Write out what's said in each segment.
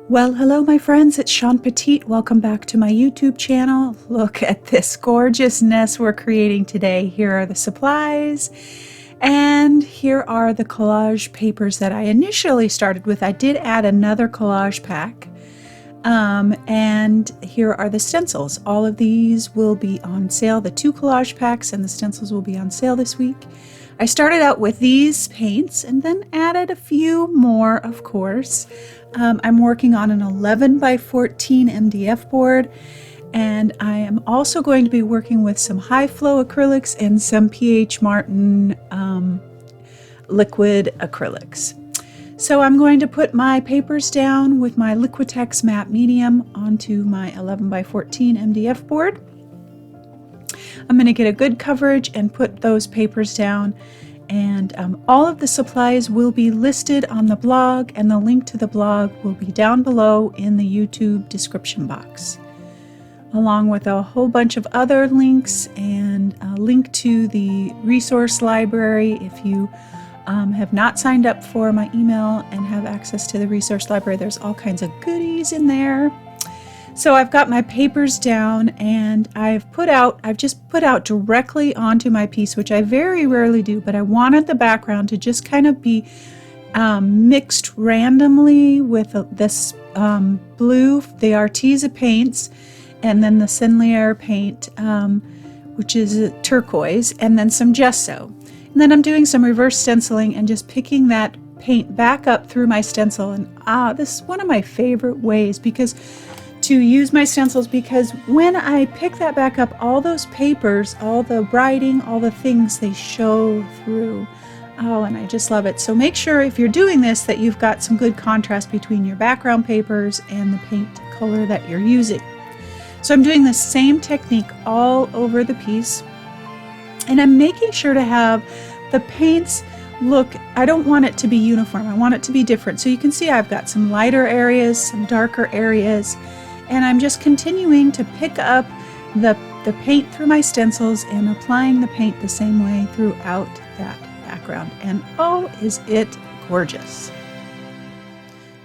Well, hello my friends, it's Shawn Petite. Welcome back to my YouTube channel. Look at this gorgeousness we're creating today. Here are the supplies, and here are the collage papers that I initially started with. I did add another collage pack, and here are the stencils. All of these will be on sale. The 2 collage packs and the stencils will be on sale this week. I started out with these paints and then added a few more, of course. I'm working on an 11 by 14 MDF board, and I am also going to be working with some high flow acrylics and some P.H. Martin liquid acrylics. So I'm going to put my papers down with my Liquitex matte medium onto my 11 by 14 MDF board. I'm going to get a good coverage and put those papers down, and all of the supplies will be listed on the blog, and the link to the blog will be down below in the YouTube description box, along with a whole bunch of other links and a link to the resource library. If you have not signed up for my email and have access to the resource library, there's all kinds of goodies in there. So I've got my papers down, and I've just put out directly onto my piece, which I very rarely do, but I wanted the background to just kind of be mixed randomly with this blue, the Arteza paints, and then the Sennelier paint, which is turquoise, and then some gesso. And then I'm doing some reverse stenciling and just picking that paint back up through my stencil. And this is one of my favorite ways to use my stencils, because when I pick that back up, all those papers, all the writing, all the things, they show through. Oh, and I just love it. So make sure if you're doing this that you've got some good contrast between your background papers and the paint color that you're using. So I'm doing the same technique all over the piece, and I'm making sure to have the paints look, I don't want it to be uniform. I want it to be different. So you can see I've got some lighter areas, some darker areas, and I'm just continuing to pick up the paint through my stencils and applying the paint the same way throughout that background. And oh, is it gorgeous.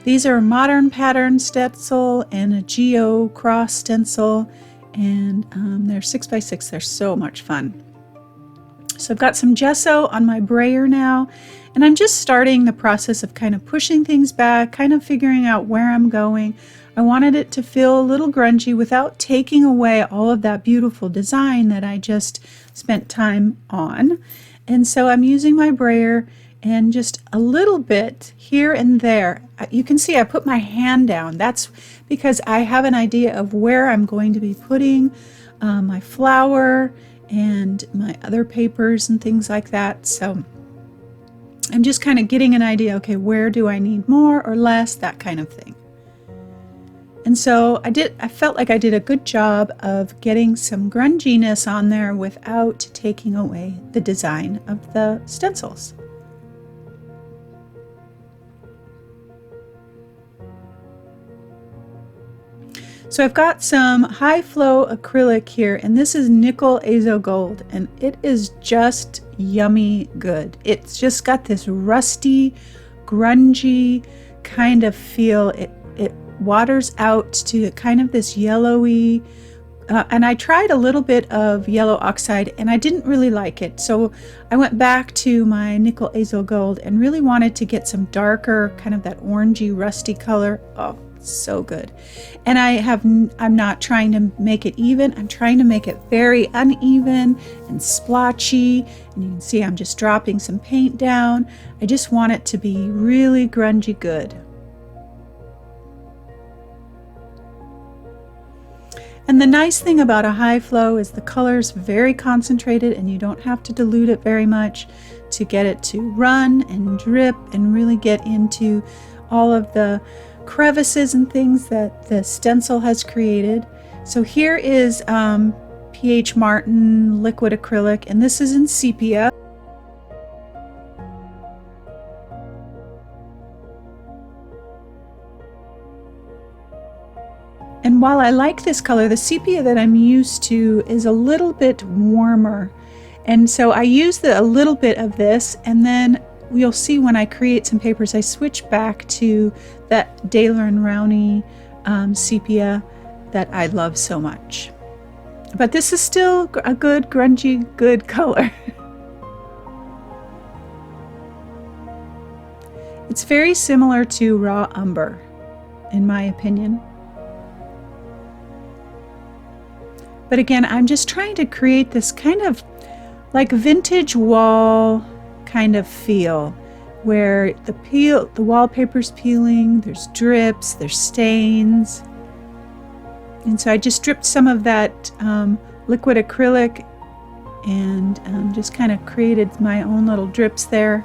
These are modern pattern stencil and a geo cross stencil, and they're 6x6. They're so much fun. So I've got some gesso on my brayer now, and I'm just starting the process of kind of pushing things back, kind of figuring out where I'm going. I wanted it to feel a little grungy without taking away all of that beautiful design that I just spent time on. And so I'm using my brayer and just a little bit here and there. You can see I put my hand down. That's because I have an idea of where I'm going to be putting my flower and my other papers and things like that. So I'm just kind of getting an idea, okay, where do I need more or less, that kind of thing. And so I felt like I did a good job of getting some grunginess on there without taking away the design of the stencils. So I've got some high flow acrylic here, and this is nickel azo gold, and it is just yummy good. It's just got this rusty, grungy kind of feel. It waters out to kind of this yellowy, and I tried a little bit of yellow oxide and I didn't really like it, so I went back to my nickel azo gold and really wanted to get some darker, kind of that orangey rusty color. Oh, so good. And I'm not trying to make it even, I'm trying to make it very uneven and splotchy, and you can see I'm just dropping some paint down. I just want it to be really grungy good. And the nice thing about a high flow is the color's very concentrated, and you don't have to dilute it very much to get it to run and drip and really get into all of the crevices and things that the stencil has created. So here is P.H. Martin liquid acrylic, and this is in sepia. And while I like this color, the sepia that I'm used to is a little bit warmer. And so I used a little bit of this, and then you'll see when I create some papers, I switch back to that Daler and Rowney sepia that I love so much. But this is still a good, grungy, good color. It's very similar to raw umber, in my opinion. But again, I'm just trying to create this kind of like vintage wall kind of feel, where the wallpaper's peeling, there's drips, there's stains. And so I just dripped some of that liquid acrylic and just kind of created my own little drips there.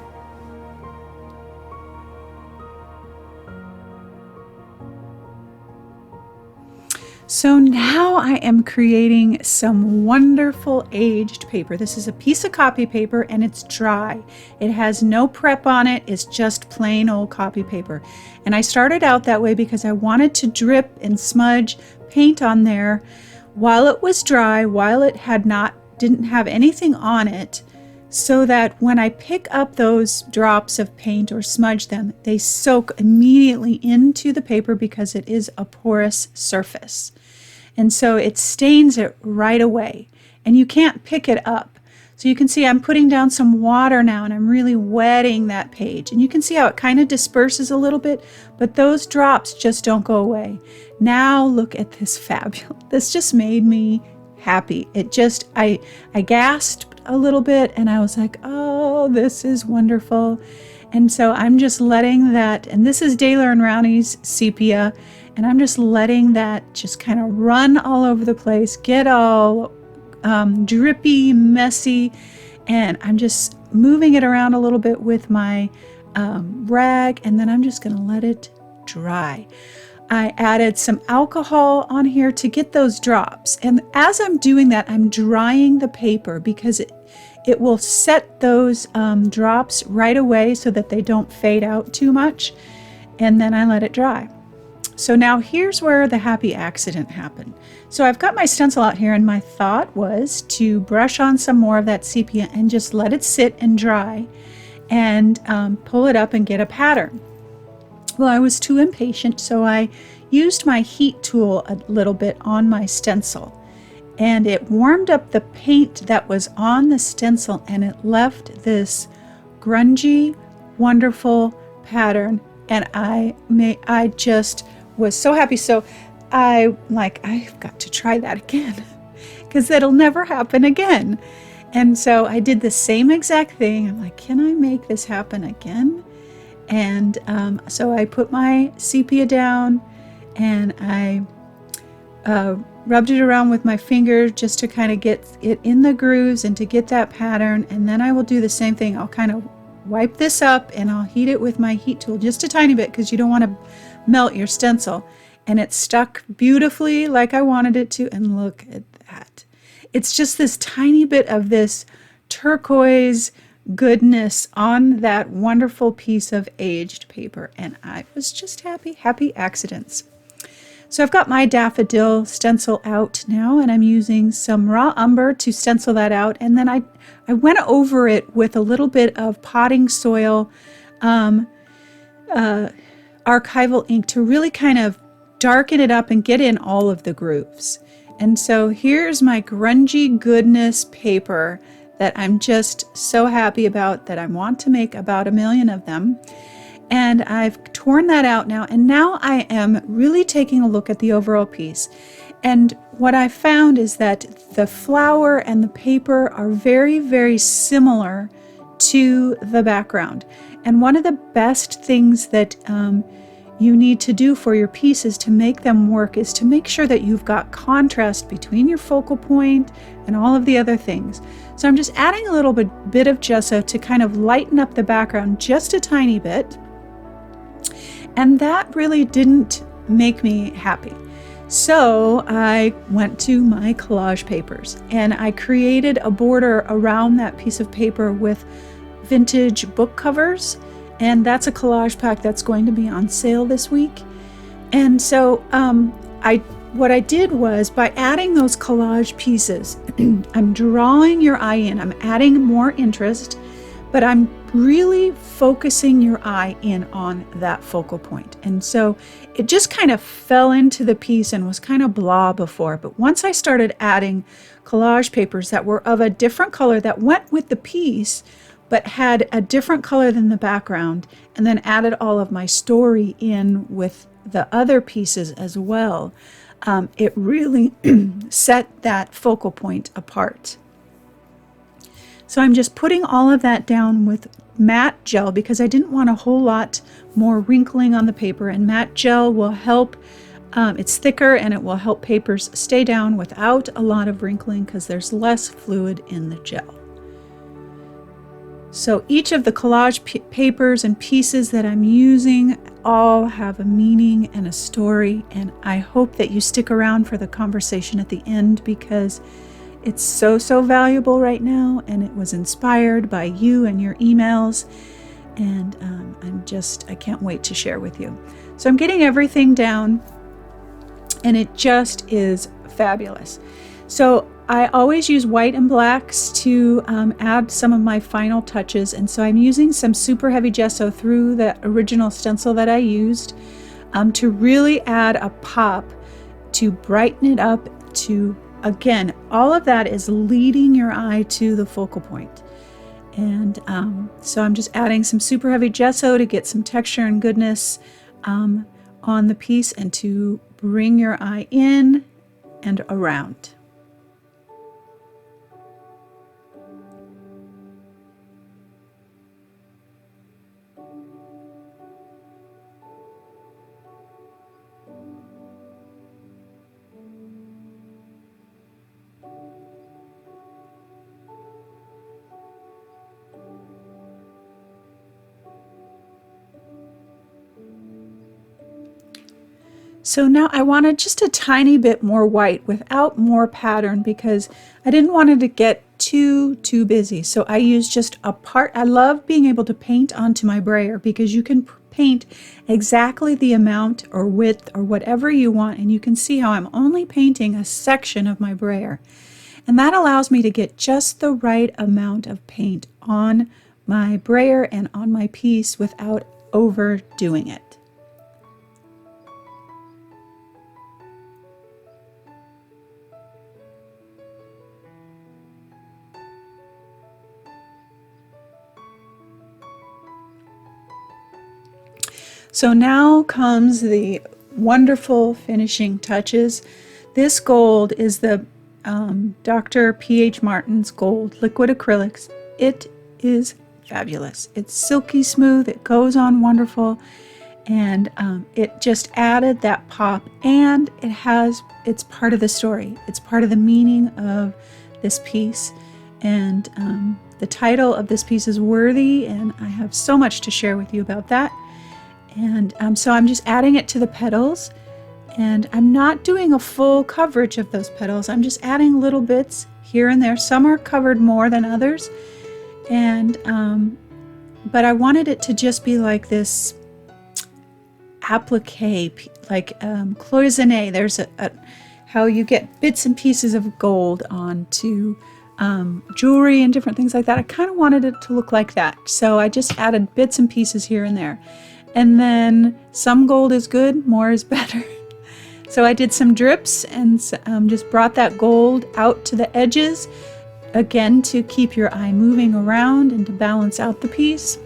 So now I am creating some wonderful aged paper. This is a piece of copy paper and it's dry. It has no prep on it. It's just plain old copy paper. And I started out that way because I wanted to drip and smudge paint on there while it was dry, while it didn't have anything on it, so that when I pick up those drops of paint or smudge them, they soak immediately into the paper because it is a porous surface. And so it stains it right away, and you can't pick it up. So you can see I'm putting down some water now, and I'm really wetting that page. And you can see how it kind of disperses a little bit, but those drops just don't go away. Now look at this fabulous. This just made me happy. I gasped a little bit, and I was like, oh, this is wonderful. And so I'm just letting that, and this is Daler and Rowney's sepia, and I'm just letting that just kind of run all over the place, get all drippy, messy, and I'm just moving it around a little bit with my rag, and then I'm just going to let it dry. I added some alcohol on here to get those drops, and as I'm doing that, I'm drying the paper because it will set those drops right away so that they don't fade out too much, and then I let it dry. So now here's where the happy accident happened. So I've got my stencil out here, and my thought was to brush on some more of that sepia and just let it sit and dry and pull it up and get a pattern. Well, I was too impatient, so I used my heat tool a little bit on my stencil, and it warmed up the paint that was on the stencil, and it left this grungy, wonderful pattern, and I just was so happy. So I've got to try that again because it'll never happen again. And so I did the same exact thing. I'm like, can I make this happen again? And so I put my sepia down, and I rubbed it around with my finger just to kind of get it in the grooves and to get that pattern. And then I will do the same thing. I'll kind of wipe this up, and I'll heat it with my heat tool just a tiny bit because you don't want to melt your stencil. And it stuck beautifully like I wanted it to. And look at that. It's just this tiny bit of this turquoise goodness on that wonderful piece of aged paper, and I was just happy accidents. So I've got my Daffodil stencil out now, and I'm using some raw umber to stencil that out, and then I went over it with a little bit of potting soil archival ink to really kind of darken it up and get in all of the grooves. And so here's my grungy goodness paper that I'm just so happy about, that I want to make about 1 million of them. And I've torn that out now, and now I am really taking a look at the overall piece. And what I found is that the flower and the paper are very, very similar to the background. And one of the best things that you need to do for your pieces to make them work is to make sure that you've got contrast between your focal point and all of the other things. So I'm just adding a little bit of gesso to kind of lighten up the background just a tiny bit. And that really didn't make me happy. So I went to my collage papers, and I created a border around that piece of paper with vintage book covers. And that's a collage pack that's going to be on sale this week. And so what I did was, by adding those collage pieces, I'm drawing your eye in, I'm adding more interest, but I'm really focusing your eye in on that focal point. And so it just kind of fell into the piece and was kind of blah before. But once I started adding collage papers that were of a different color that went with the piece, but had a different color than the background, and then added all of my story in with the other pieces as well, it really set that focal point apart. So I'm just putting all of that down with matte gel because I didn't want a whole lot more wrinkling on the paper, and matte gel will help. It's thicker and it will help papers stay down without a lot of wrinkling because there's less fluid in the gel. So each of the collage papers and pieces that I'm using all have a meaning and a story, and I hope that you stick around for the conversation at the end because it's so valuable right now, and it was inspired by you and your emails, and I can't wait to share with you. So I'm getting everything down, and it just is fabulous. So I always use white and blacks to add some of my final touches, and so I'm using some super heavy gesso through the original stencil that I used to really add a pop, to brighten it up, to, again, all of that is leading your eye to the focal point. And so I'm just adding some super heavy gesso to get some texture and goodness on the piece and to bring your eye in and around. So now I wanted just a tiny bit more white without more pattern because I didn't want it to get too busy. So I used just a part. I love being able to paint onto my brayer because you can paint exactly the amount or width or whatever you want, and you can see how I'm only painting a section of my brayer. And that allows me to get just the right amount of paint on my brayer and on my piece without overdoing it. So now comes the wonderful finishing touches. This gold is the Dr. P.H. Martin's Gold Liquid Acrylics. It is fabulous. It's silky smooth, it goes on wonderful, and it just added that pop, and it's part of the story. It's part of the meaning of this piece, and the title of this piece is Worthy, and I have so much to share with you about that. And so I'm just adding it to the petals, and I'm not doing a full coverage of those petals. I'm just adding little bits here and there. Some are covered more than others, and but I wanted it to just be like this applique, like cloisonne. There's how you get bits and pieces of gold onto jewelry and different things like that. I kind of wanted it to look like that, so I just added bits and pieces here and there. And then some gold is good, more is better. So I did some drips and just brought that gold out to the edges, again to keep your eye moving around and to balance out the piece.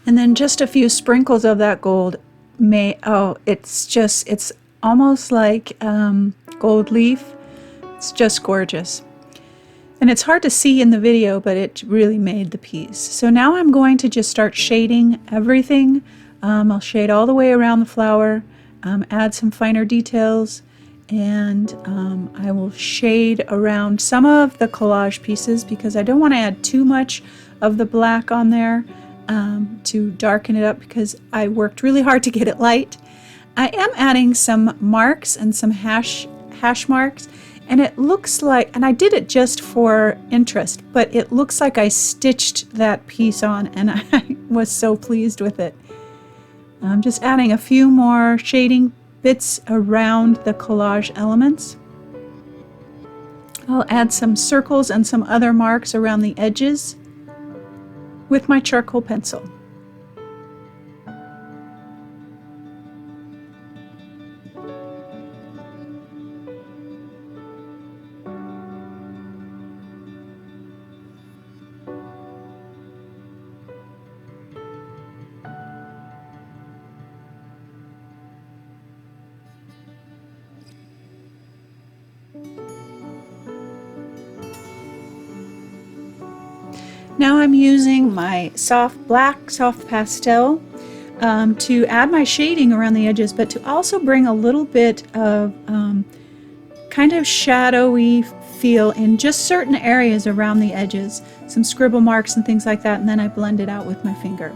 And then just a few sprinkles of that gold it's almost like gold leaf. It's just gorgeous. And it's hard to see in the video, but it really made the piece. So now I'm going to just start shading everything. I'll shade all the way around the flower, add some finer details, and I will shade around some of the collage pieces because I don't want to add too much of the black on there to darken it up because I worked really hard to get it light. I am adding some marks and some hash marks. And it looks like, and I did it just for interest, but it looks like I stitched that piece on and I was so pleased with it. I'm just adding a few more shading bits around the collage elements. I'll add some circles and some other marks around the edges with my charcoal pencil. Now I'm using my black soft pastel to add my shading around the edges, but to also bring a little bit of kind of shadowy feel in just certain areas around the edges, some scribble marks and things like that, and then I blend it out with my finger.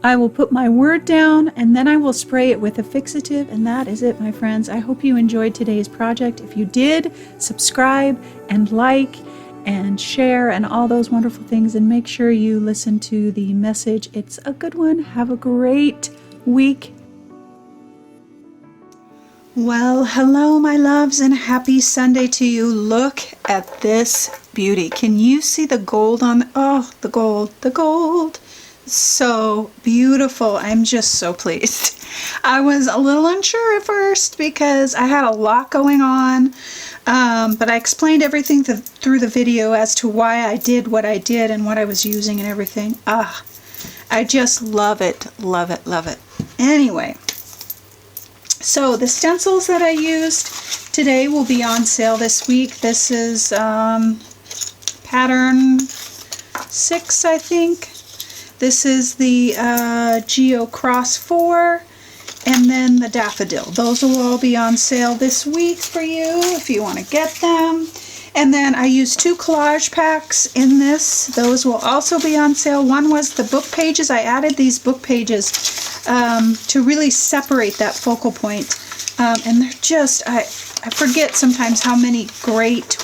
I will put my word down and then I will spray it with a fixative, and that is it, my friends. I hope you enjoyed today's project. If you did, subscribe and like and share and all those wonderful things, and make sure you listen to the message. It's a good one. Have a great week. Well, hello my loves and happy Sunday to you. Look at this beauty. Can you see the gold on, oh, the gold. So beautiful. I'm just so pleased. I was a little unsure at first because I had a lot going on, but I explained everything through the video as to why I did what I did and what I was using and everything. I just love it, love it, love it. Anyway, so the stencils that I used today will be on sale this week. This is pattern 6, I think. This is the Geo Cross 4 and then the Daffodil. Those will all be on sale this week for you if you want to get them. And then I used 2 collage packs in this. Those will also be on sale. One was the book pages. I added these book pages to really separate that focal point. And they're just, I forget sometimes how many great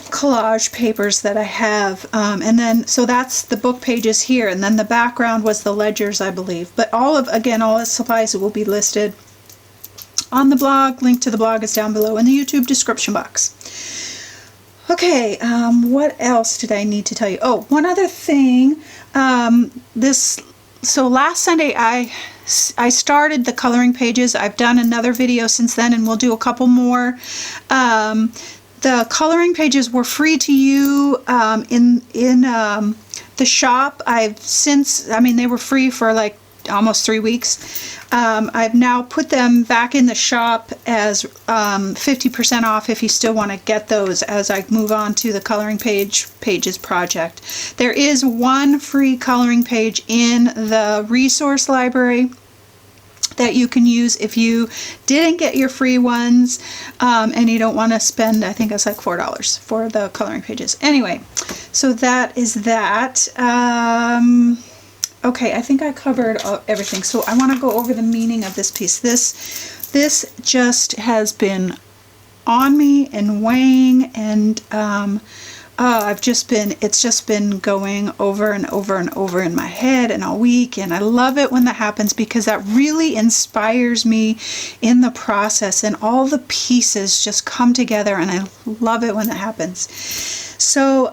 collage papers that I have, and then so that's the book pages here, and then the background was the ledgers, I believe. But all the supplies will be listed on the blog. Link to the blog is down below in the YouTube description box. Okay, what else did I need to tell you? Oh, one other thing. So last Sunday I started the coloring pages. I've done another video since then, and we'll do a couple more. The coloring pages were free to you in the shop. They were free for like almost 3 weeks. I've now put them back in the shop as 50% off if you still want to get those as I move on to the coloring pages project. There is one free coloring page in the resource library that you can use if you didn't get your free ones and you don't want to spend, I think it's like $4 for the coloring pages. Anyway, so that is that. Okay, I think I covered everything. So I want to go over the meaning of this piece. This just has been on me and weighing, and it's just been going over and over and over in my head and all week, and I love it when that happens because that really inspires me in the process, and all the pieces just come together, and I love it when that happens. So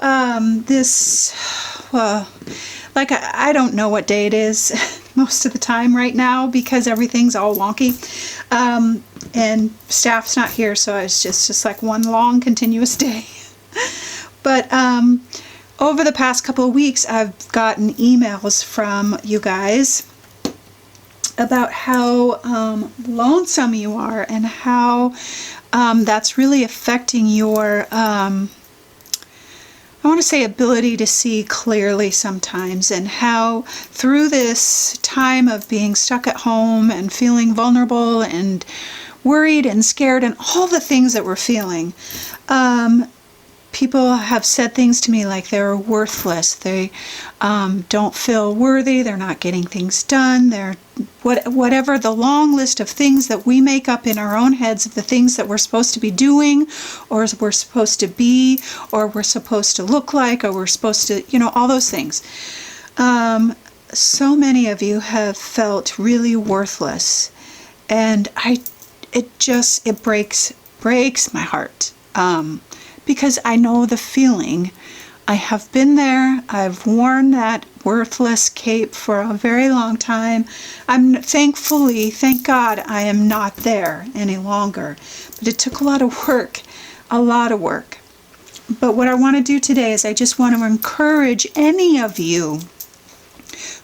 I don't know what day it is most of the time right now because everything's all wonky, and staff's not here, so it's just like one long continuous day. But over the past couple of weeks, I've gotten emails from you guys about how lonesome you are and how that's really affecting your, I want to say, ability to see clearly sometimes, and how through this time of being stuck at home and feeling vulnerable and worried and scared and all the things that we're feeling, people have said things to me like they're worthless. They don't feel worthy. They're not getting things done. They're whatever the long list of things that we make up in our own heads of the things that we're supposed to be doing, or we're supposed to be, or we're supposed to look like, or we're supposed to, all those things. So many of you have felt really worthless, and it breaks my heart. Because I know the feeling. I have been there. I've worn that worthless cape for a very long time. Thank God, I am not there any longer. But it took a lot of work. But what I want to do today is I just want to encourage any of you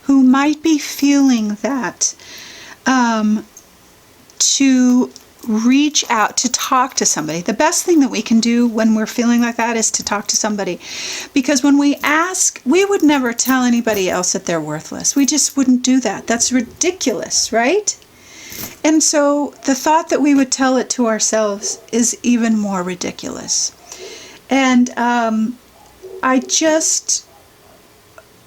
who might be feeling that to reach out, to talk to somebody. The best thing that we can do when we're feeling like that is to talk to somebody. Because when we ask, we would never tell anybody else that they're worthless. We just wouldn't do that. That's ridiculous, right? And so the thought that we would tell it to ourselves is even more ridiculous. And I just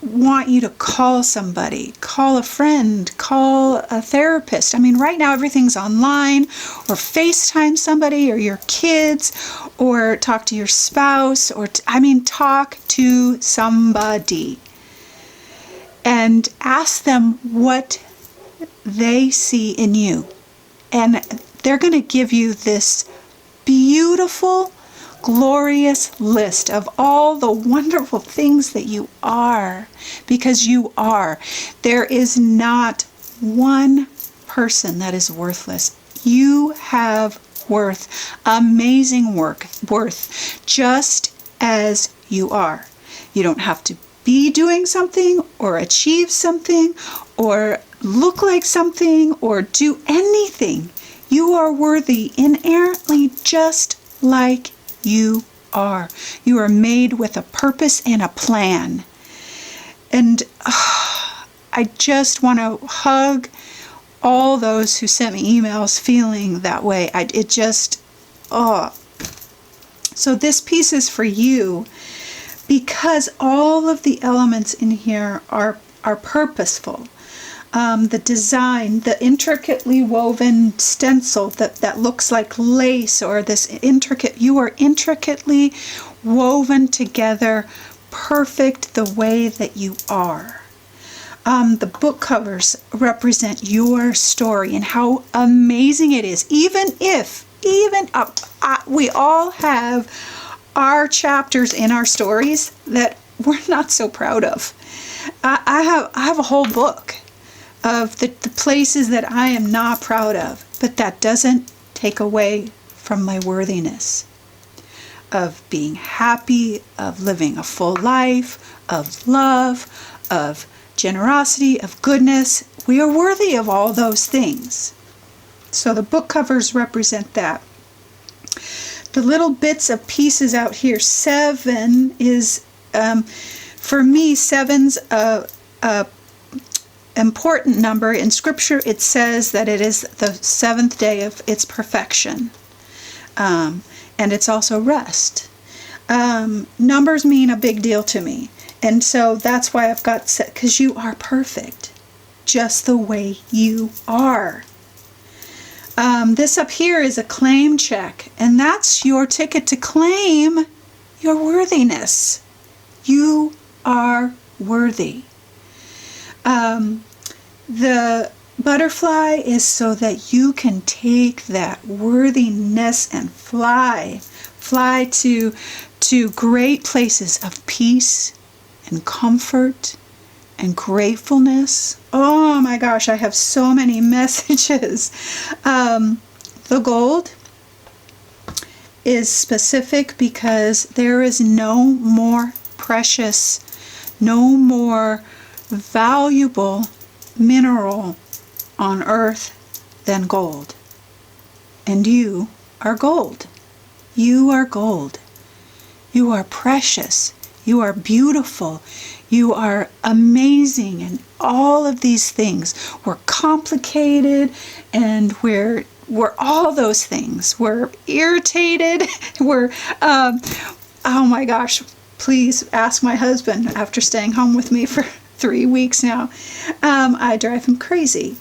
want you to call somebody, call a friend, call a therapist. I mean, right now everything's online, or FaceTime somebody or your kids, or talk to your spouse, or talk to somebody and ask them what they see in you. And they're going to give you this beautiful, glorious list of all the wonderful things that you are, because you are. There is not one person that is worthless. You have worth, amazing worth, just as you are. You don't have to be doing something or achieve something or look like something or do anything. You are worthy inherently, just like you are. You are made with a purpose and a plan. And I just want to hug all those who sent me emails feeling that way. So this piece is for you, because all of the elements in here are purposeful. The design, the intricately woven stencil that looks like lace, or this you are intricately woven together, perfect the way that you are. The book covers represent your story and how amazing it is. We all have our chapters in our stories that we're not so proud of. I have a whole book of the places that I am not proud of, but that doesn't take away from my worthiness of being happy, of living a full life, of love, of generosity, of goodness. We are worthy of all those things. So the book covers represent that. The little bits of pieces out here, 7 is, for me, 7's a important number. In scripture it says that it is the 7th day of its perfection, and it's also rest. Numbers mean a big deal to me, and so that's why I've got set, because you are perfect just the way you are. This up here is a claim check, and that's your ticket to claim your worthiness. You are worthy. The butterfly is so that you can take that worthiness and fly to great places of peace and comfort and gratefulness. Oh my gosh, I have so many messages. The gold is specific because there is no more precious, no more valuable mineral on earth than gold. And you are gold. You are gold. You are precious. You are beautiful. You are amazing. And all of these things. We're complicated and we're all those things. We're irritated. We're, oh my gosh, please ask my husband after staying home with me for 3 weeks now. I drive him crazy.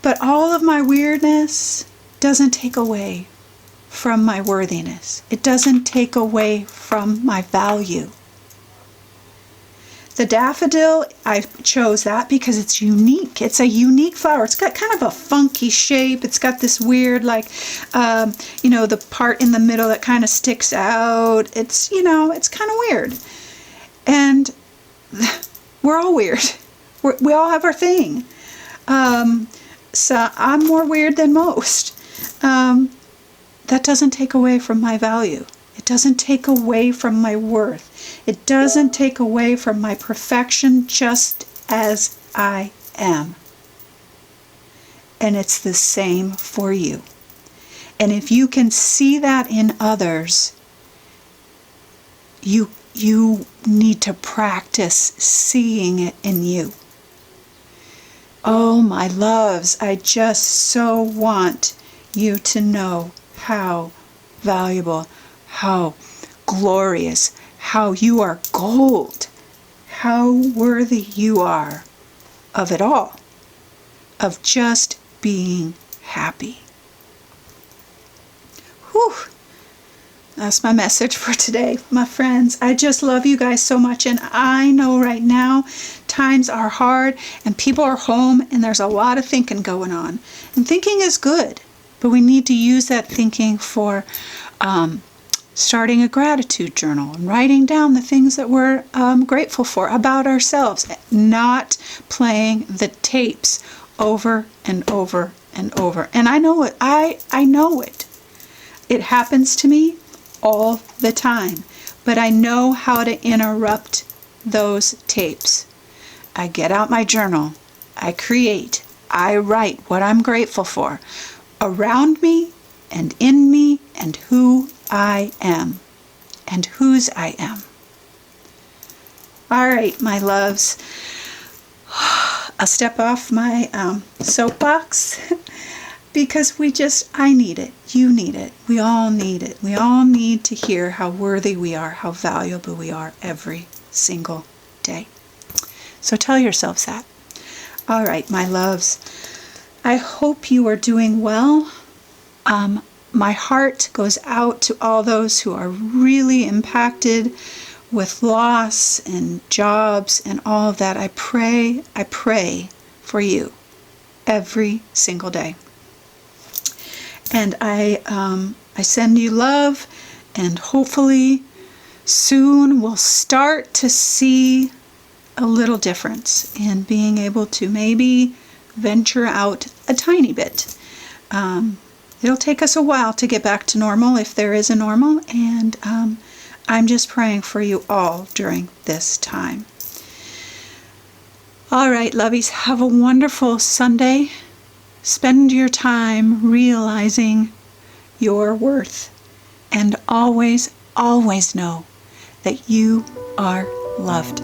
But all of my weirdness doesn't take away from my worthiness. It doesn't take away from my value. The daffodil, I chose that because it's unique. It's a unique flower. It's got kind of a funky shape. It's got this weird, like, the part in the middle that kind of sticks out. It's, it's kind of weird. And we're all weird. We all have our thing. So I'm more weird than most. That doesn't take away from my value. It doesn't take away from my worth. It doesn't take away from my perfection, just as I am. And it's the same for you. And if you can see that in others, you need to practice seeing it in you. Oh, my loves, I just so want you to know how valuable, how glorious, how you are gold, how worthy you are of it all, of just being happy. Whew. That's my message for today, my friends. I just love you guys so much, and I know right now times are hard and people are home and there's a lot of thinking going on. And thinking is good, but we need to use that thinking for starting a gratitude journal and writing down the things that we're grateful for about ourselves, not playing the tapes over and over and over. And I know it. I know it. It happens to me all the time, but I know how to interrupt those tapes. I get out my journal. I create. I write what I'm grateful for around me and in me and who I am and whose I am. All right, my loves. I'll step off my soapbox because I need it. You need it. We all need it. We all need to hear how worthy we are, how valuable we are every single day. So tell yourselves that. All right, my loves. I hope you are doing well. My heart goes out to all those who are really impacted with loss and jobs and all of that. I pray for you every single day. And I send you love, and hopefully soon we'll start to see a little difference in being able to maybe venture out a tiny bit. It'll take us a while to get back to normal, if there is a normal, and I'm just praying for you all during this time. All right, lovies, have a wonderful Sunday. Spend your time realizing your worth, and always, always know that you are loved.